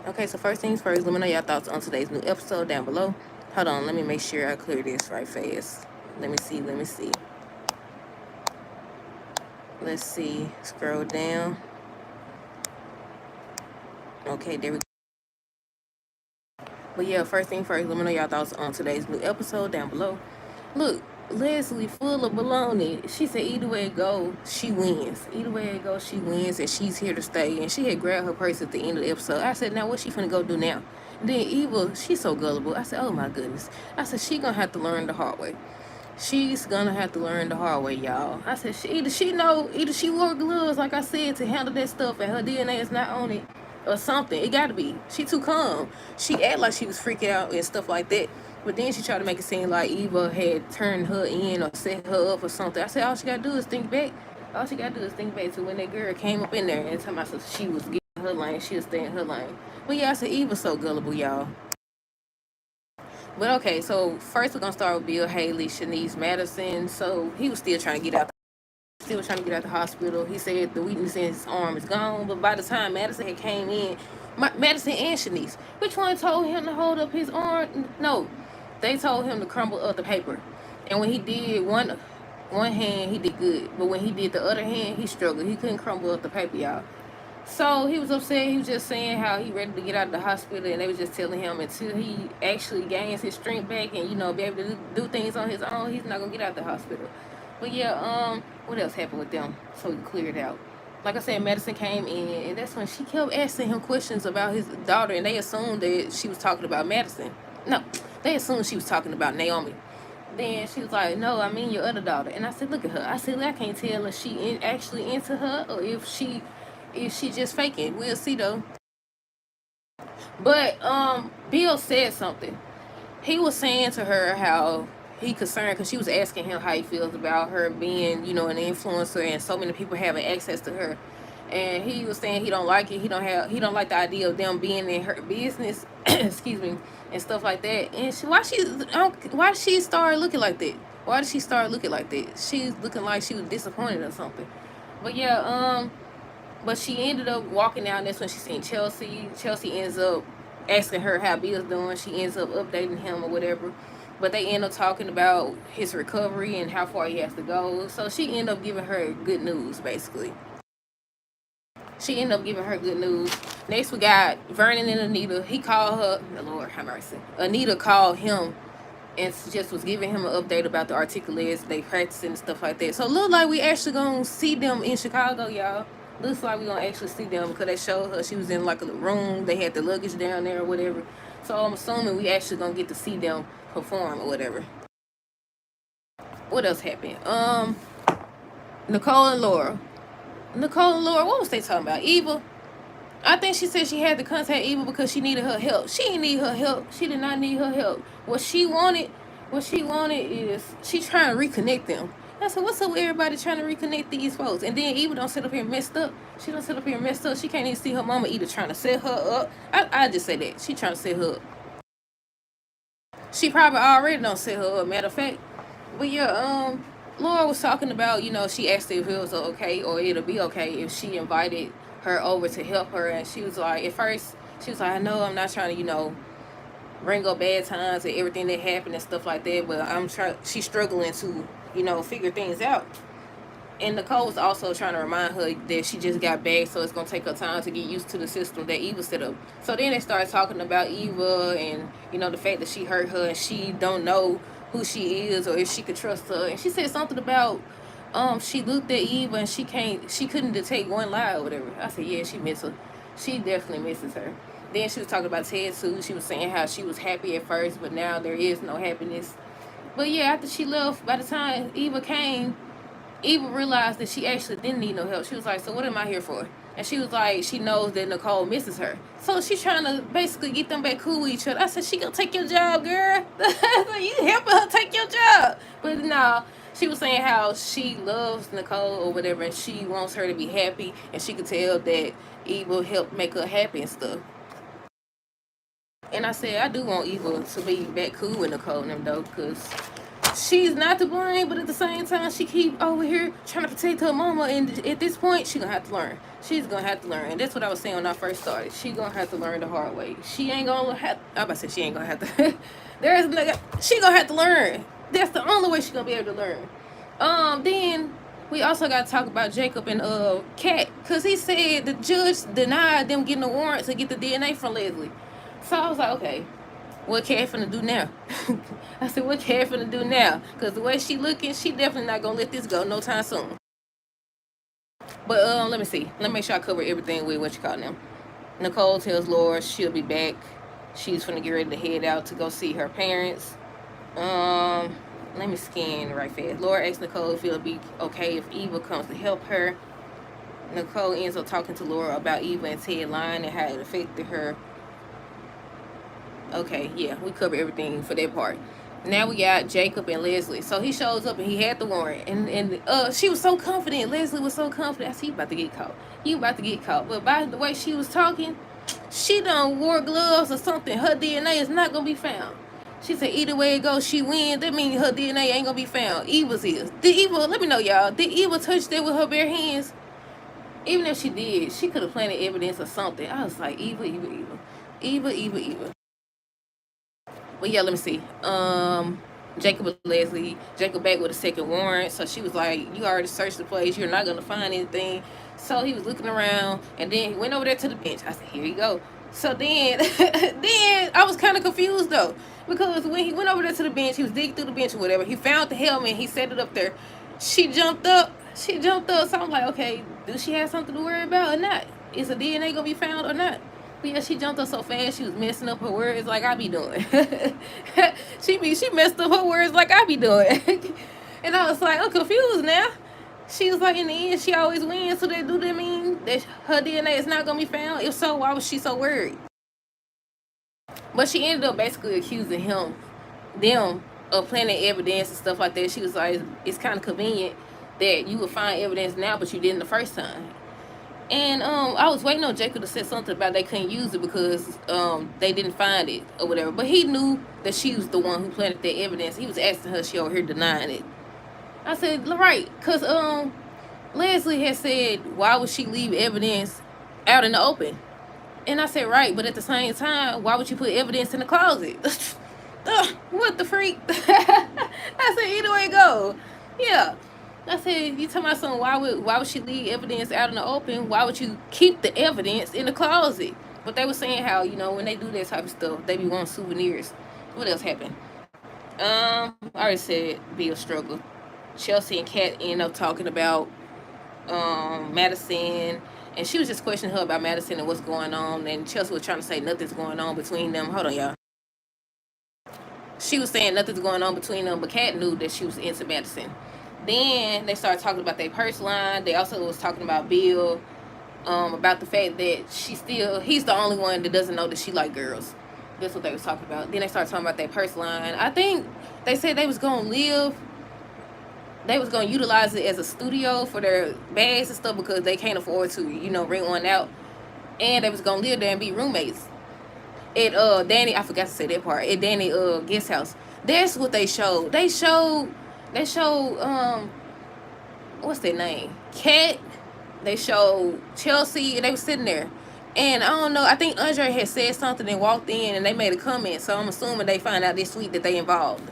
Okay, so first things first, let me know your thoughts on today's new episode down below. Hold on, let me make sure I clear this right fast. Let me see. Let's see. Scroll down. Okay, there we go. But yeah, first thing first, let me know your thoughts on today's new episode down below. Look, Leslie full of baloney. She said either way it go, she wins. Either way it go, she wins, and she's here to stay. And she had grabbed her purse at the end of the episode. I said, now what she finna go do now? And then Eva, she's so gullible. I said, oh my goodness. I said, she gonna have to learn the hard way. She's gonna have to learn the hard way, y'all. I said, either she wore gloves, like I said, to handle that stuff, and her DNA is not on it, or something. It gotta be. She too calm. She act like she was freaking out and stuff like that. But then she tried to make it seem like Eva had turned her in or set her up or something. I said, all she gotta do is think back. All she gotta do is think back to when that girl came up in there and told me she was getting her lane, she was staying in her lane. But yeah, I said, Eva's so gullible, y'all. But okay, so first we're gonna start with Bill Haley, Shanice Madison. So he was still trying to get out. Still trying to get out the hospital. He said the weakness in his arm is gone. But by the time Madison had came in, Madison and Shanice, which one told him to hold up his arm? No, they told him to crumble up the paper. And when he did one hand, he did good. But when he did the other hand, he struggled. He couldn't crumble up the paper, y'all. So he was upset. He was just saying how he ready to get out of the hospital, and they was just telling him until he actually gains his strength back and be able to do things on his own, he's not gonna get out of the hospital. But yeah, what else happened with them? So he cleared out. Like I said, Madison came in, and that's when she kept asking him questions about his daughter, and they assumed that she was talking about Madison. No, they assumed she was talking about Naomi. Then she was like, no, I mean your other daughter. And I said, look at her. I said, I can't tell if she actually into her or if she just faking. We'll see though. But Bill said something. He was saying to her how he concerned because she was asking him how he feels about her being, an influencer and so many people having access to her. And he was saying he don't like it. He don't like the idea of them being in her business, excuse me, and stuff like that. And why did she start looking like that? Why did she start looking like that? She's looking like she was disappointed or something. But yeah, but she ended up walking out, and that's when she seen Chelsea. Chelsea ends up asking her how Bill's doing. She ends up updating him or whatever. But they end up talking about his recovery and how far he has to go. So she ended up giving her good news, basically. She ended up giving her good news. Next, we got Vernon and Anita. He called her, the Lord have mercy. Anita called him and just was giving him an update about the articulate, they practicing and stuff like that. So it look like we actually gonna see them in Chicago, y'all. Looks like we gonna actually see them because they showed her she was in like a room. They had the luggage down there or whatever. So I'm assuming we actually gonna get to see them perform or whatever. What else happened? Nicole and Laura. What was they talking about? Eva. I think she said she had to contact Eva because she needed her help. She didn't need her help. She did not need her help. What she wanted is she trying to reconnect them. I said, what's up with everybody trying to reconnect these folks? And then Eva don't sit up here messed up. She don't sit up here messed up. She can't even see her mama either trying to set her up. I just say that. She trying to set her up. She probably already don't set her up, matter of fact. But yeah, Laura was talking about, she asked if it was okay or it'll be okay if she invited her over to help her. And she was like, at first, she was like, I know I'm not trying to, bring up bad times and everything that happened and stuff like that, but she's struggling to, figure things out. And Nicole was also trying to remind her that she just got back, so it's going to take her time to get used to the system that Eva set up. So then they started talking about Eva and, the fact that she hurt her and she don't know who she is or if she could trust her. And she said something about she looked at Eva and she couldn't detect one lie or whatever. I said, yeah, she misses her. She definitely misses her. Then she was talking about Ted too. She was saying how she was happy at first, but now there is no happiness. But yeah, after she left, by the time Eva came, Eva realized that she actually didn't need no help. She was like, so what am I here for? And she was like, she knows that Nicole misses her. So she's trying to basically get them back cool with each other. I said, she gonna take your job, girl. You helping her take your job. But no, she was saying how she loves Nicole or whatever, and she wants her to be happy. And she could tell that Eva helped make her happy and stuff. And I said, I do want Eva to be back cool with Nicole and them, though, because she's not to blame, but at the same time, she keep over here trying to protect her mama, and at this point, she gonna have to learn. She's gonna have to learn, and that's what I was saying when I first started. She gonna have to learn the hard way. She ain't gonna have. I'm about to say she ain't gonna have to. There's like she gonna have to learn. That's the only way she gonna be able to learn. Then we also got to talk about Jacob and Kat, cause he said the judge denied them getting a warrant to get the DNA from Leslie. So I was like, okay, what Kat finna do now? I said, what Kat finna do now? Cause the way she looking, she definitely not gonna let this go no time soon. But let me see. Let me make sure I cover everything with what you call them. Nicole tells Laura she'll be back. She's finna get ready to head out to go see her parents. Let me scan right fast. Laura asks Nicole if it'll be okay if Eva comes to help her. Nicole ends up talking to Laura about Eva and Ted lying and how it affected her. Okay, yeah, we covered everything for that part. Now we got Jacob and Leslie. So he shows up and he had the warrant. And she was so confident. Leslie was so confident. I see you about to get caught. You about to get caught. But by the way she was talking, she done wore gloves or something. Her DNA is not going to be found. She said either way it goes, she wins. That means her DNA ain't going to be found. Eva's is. Did Eva, let me know, y'all. Did Eva touch that with her bare hands? Even if she did, she could have planted evidence or something. I was like, Eva. But yeah, let me see. Jacob and Leslie. Jacob back with a second warrant. So she was like, you already searched the place. You're not going to find anything. So he was looking around. And then he went over there to the bench. I said, here you go. So then, then I was kind of confused, though. Because when he went over there to the bench, he was digging through the bench or whatever. He found the helmet. He set it up there. She jumped up. So I'm like, okay, do she have something to worry about or not? Is the DNA going to be found or not? But yeah, she jumped up so fast, she was messing up her words like I be doing. she messed up her words like I be doing. And I was like, I'm confused now. She was like, in the end, she always wins. So do that mean that her DNA is not going to be found? If so, why was she so worried? But she ended up basically accusing them of planting evidence and stuff like that. She was like, it's kind of convenient that you would find evidence now, but you didn't the first time. And I was waiting on Jacob to say something about they couldn't use it because they didn't find it or whatever. But he knew that she was the one who planted that evidence. He was asking her, she over here denying it. I said, right, because Leslie had said, why would she leave evidence out in the open? And I said, right, but at the same time, why would you put evidence in the closet? What the freak? I said, either way it go. Yeah. I said, you talking about something, why would she leave evidence out in the open? Why would you keep the evidence in the closet? But they were saying how, when they do that type of stuff, they be wanting souvenirs. What else happened? I already said be a struggle. Chelsea and Kat end up talking about Madison, and she was just questioning her about Madison and what's going on, and Chelsea was trying to say nothing's going on between them. Hold on, y'all. She was saying nothing's going on between them, but Kat knew that she was into Madison. Then they started talking about their purse line. They also was talking about Bill, about the fact that he's the only one that doesn't know that she like girls. That's what they was talking about. Then they started talking about their purse line. I think they said they was going to utilize it as a studio for their bags and stuff because they can't afford to, rent one out. And they was going to live there and be roommates. At Danny, I forgot to say that part. At Danny guest house. That's what they showed. They showed what's their name? Kat. They showed Chelsea, and they were sitting there. And I don't know, I think Andre had said something and walked in and they made a comment. So I'm assuming they find out this week that they involved.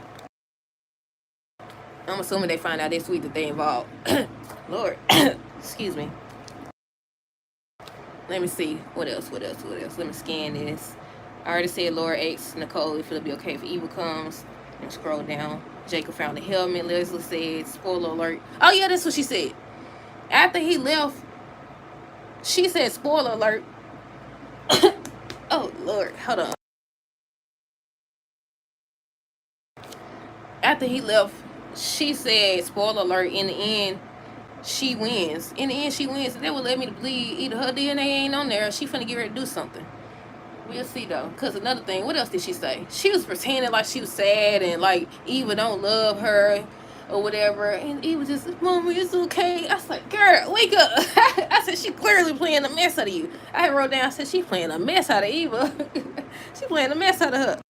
Lord. Excuse me. Let me see. What else? Let me scan this. I already said Laura asked Nicole if it'll be okay if Eva comes. And scroll down. Jacob found the helmet. Leslie said, spoiler alert. Oh, yeah, that's what she said. After he left, she said, spoiler alert. Oh, Lord. Hold on. After he left, she said, spoiler alert, in the end, she wins. In the end, she wins. And that would let me to believe either her DNA ain't on there or she finna get ready to do something. We'll see, though. Because another thing, what else did she say? She was pretending like she was sad and like Eva don't love her or whatever. And Eva just, Mommy, it's okay. I was like, girl, wake up. I said, she clearly playing a mess out of you. I wrote down, I said, she playing a mess out of Eva. She playing a mess out of her.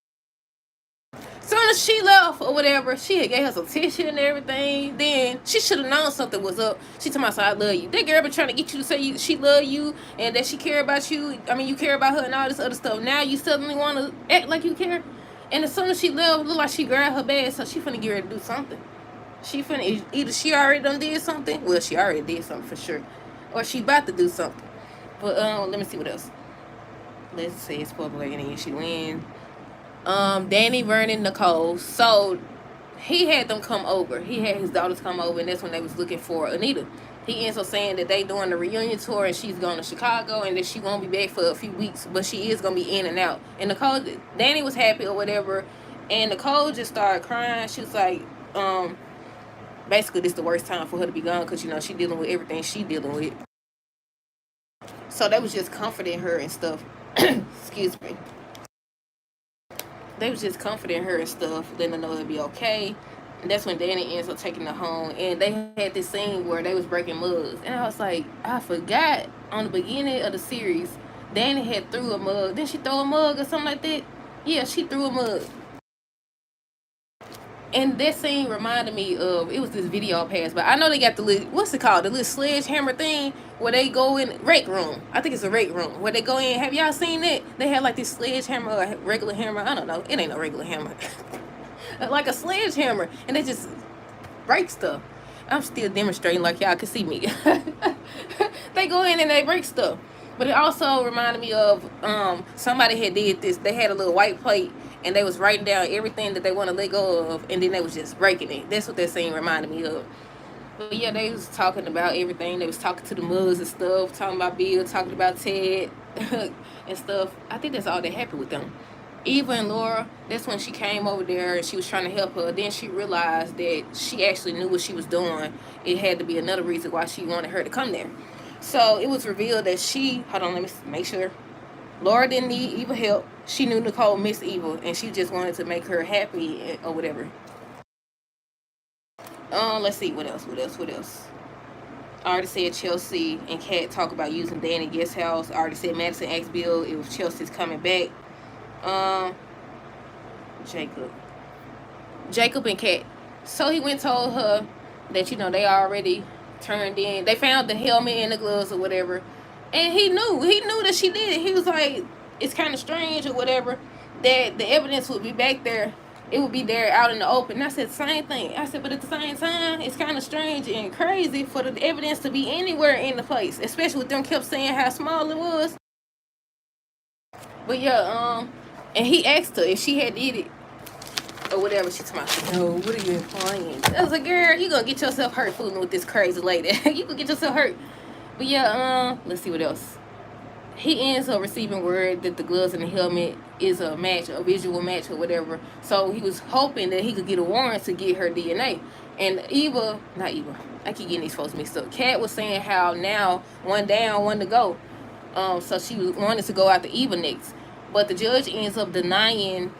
Soon soon as she left or whatever, she had gave her some tissue and everything. Then she should have known something was up. She told me, "I love you." That girl been trying to get you to say she love you and that she care about you. I mean, you care about her and all this other stuff. Now you suddenly want to act like you care. And as soon as she left, it looked like she grabbed her bag, so she finna get ready to do something. She finna either she already done did something. Well, she already did something for sure, or she about to do something. But let me see what else. Let's say it's popular and she win. Danny, Vernon, Nicole. So he had them come over. He had his daughters come over, and that's when they was looking for Anita. He ends up saying that they doing the reunion tour and she's going to Chicago and that she won't be back for a few weeks, but she is gonna be in and out. And Nicole, Danny was happy or whatever, and Nicole just started crying. She was like, basically this is the worst time for her to be gone because she dealing with everything she dealing with. So they was just comforting her and stuff. Excuse me. They was just comforting her and stuff, letting her know it'd be okay. And that's when Danny ends up taking her home. And they had this scene where they was breaking mugs. And I was like, I forgot on the beginning of the series, Danny had threw a mug. Didn't she throw a mug or something like that? Yeah, she threw a mug. And that scene reminded me of, it was this video pass, but I know they got the little, what's it called? The little sledgehammer thing where they go in, rake room. I think it's a rake room where they go in. Have y'all seen that? They had like this sledgehammer or a regular hammer. I don't know. It ain't a regular hammer. Like a sledgehammer. And they just break stuff. I'm still demonstrating like y'all can see me. They go in and they break stuff. But it also reminded me of somebody had did this. They had a little white plate and they was writing down everything that they want to let go of, and then they was just breaking it. That's what that scene reminded me of. But yeah, they was talking about everything. They was talking to the mugs and stuff, talking about Bill, talking about Ted and stuff. I think that's all that happened with them. Eva and Laura, that's when she came over there and she was trying to help her. Then she realized that she actually knew what she was doing. It had to be another reason why she wanted her to come there. So it was revealed that hold on, let me make sure. Laura didn't need Eva help. She knew Nicole missed Eva, and she just wanted to make her happy or whatever. Let's see, what else? I already said Chelsea and Kat talk about using Danny guest house. I already said Madison asked Bill if Chelsea's coming back. Jacob and Kat. So he went and told her that they already turned in. They found the helmet and the gloves or whatever. And he knew that she did it. He was like, it's kind of strange or whatever that the evidence would be back there. It would be there out in the open. And I said, same thing. I said, but at the same time, it's kind of strange and crazy for the evidence to be anywhere in the place, especially with them kept saying how small it was. But yeah, and he asked her if she had did it or whatever. She told me, no, what are you implying? I was like, girl, you gonna get yourself hurt fooling with this crazy lady. You gonna get yourself hurt. But yeah, let's see what else. He ends up receiving word that the gloves and the helmet is a match, a visual match or whatever. So he was hoping that he could get a warrant to get her DNA. And not Eva, I keep getting these folks mixed up. Kat was saying how now one down, one to go. So she wanted to go after Eva next. But the judge ends up denying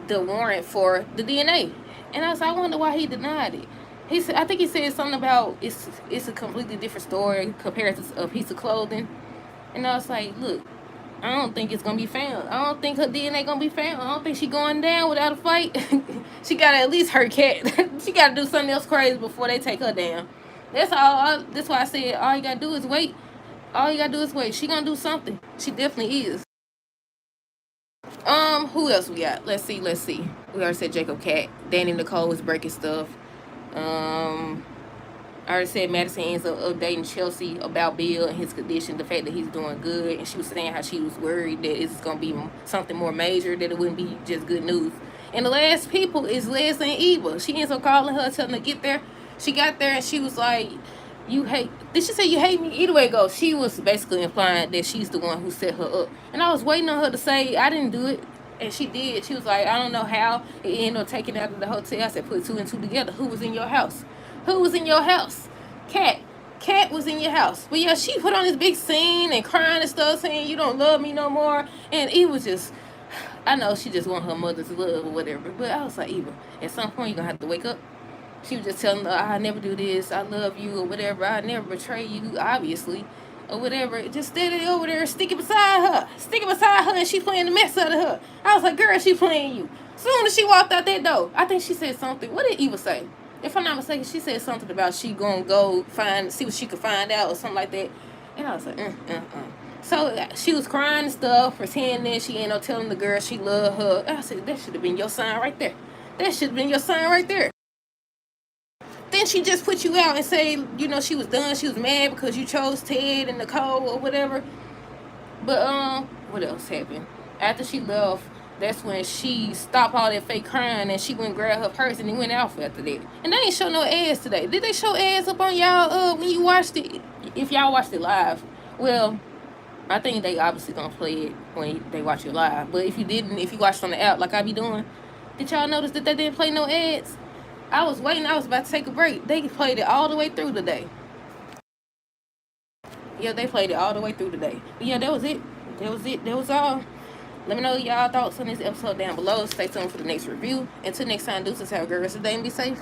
the warrant for the DNA. And I was like, I wonder why he denied it. He said, I think he said something about it's a completely different story compared to a piece of clothing. And I was like, look, I don't think it's going to be found. I don't think her DNA going to be found. I don't think she going down without a fight. She got to at least hurt Kat. She got to do something else crazy before they take her down. That's all. That's why I said all you got to do is wait. All you got to do is wait. She going to do something. She definitely is. Who else we got? Let's see. We already said Jacob, Kat. Danny, Nicole was breaking stuff. I already said Madison ends up updating Chelsea about Bill and his condition, the fact that he's doing good, and she was saying how she was worried that it's going to be something more major, that it wouldn't be just good news. And the last people is Leslie and Eva. She ends up calling her, telling her to get there. She got there and she was like, did she say you hate me? Either way it goes, she was basically implying that she's the one who set her up. And I was waiting on her to say, I didn't do it. And she did. She was like, I don't know how it ended up taking out of the hotel. I said, put two and two together. Who was in your house? Who was in your house? Kat. Kat was in your house. But yeah, she put on this big scene and crying and stuff, saying you don't love me no more. And it was just, I know she just want her mother's love or whatever. But I was like, Eva, at some point you're going to have to wake up. She was just telling her, I never do this. I love you or whatever. I never betray you, obviously. Or whatever. Just steady over there, sticking beside her. And she playing the mess out of her. I was like, girl, she playing you. Soon as she walked out that door, I think she said something. What did Eva say? If I'm not mistaken, she said something about she gonna go see what she could find out or something like that. And I was like, So she was crying and stuff, pretending she ain't no telling the girl she loved her. I said, that should have been your sign right there. That should have been your sign right there. Then she just put you out and say, you know, she was done. She was mad because you chose Ted and Nicole or whatever. But what else happened? After she left, that's when she stopped all that fake crying and she went and grabbed her purse and he went out after that. And they ain't show no ads today. Did they show ads up on y'all when you watched it? If y'all watched it live, well, I think they obviously gonna play it when they watch it live. But if you didn't, if you watched on the app like I be doing, did y'all notice that they didn't play no ads? I was waiting. I was about to take a break. They played it all the way through today. Yeah, they played it all the way through today. But yeah, that was it. That was all. Let me know y'all thoughts on this episode down below. Stay tuned for the next review. Until next time, deuces, have a good rest of the day and be safe.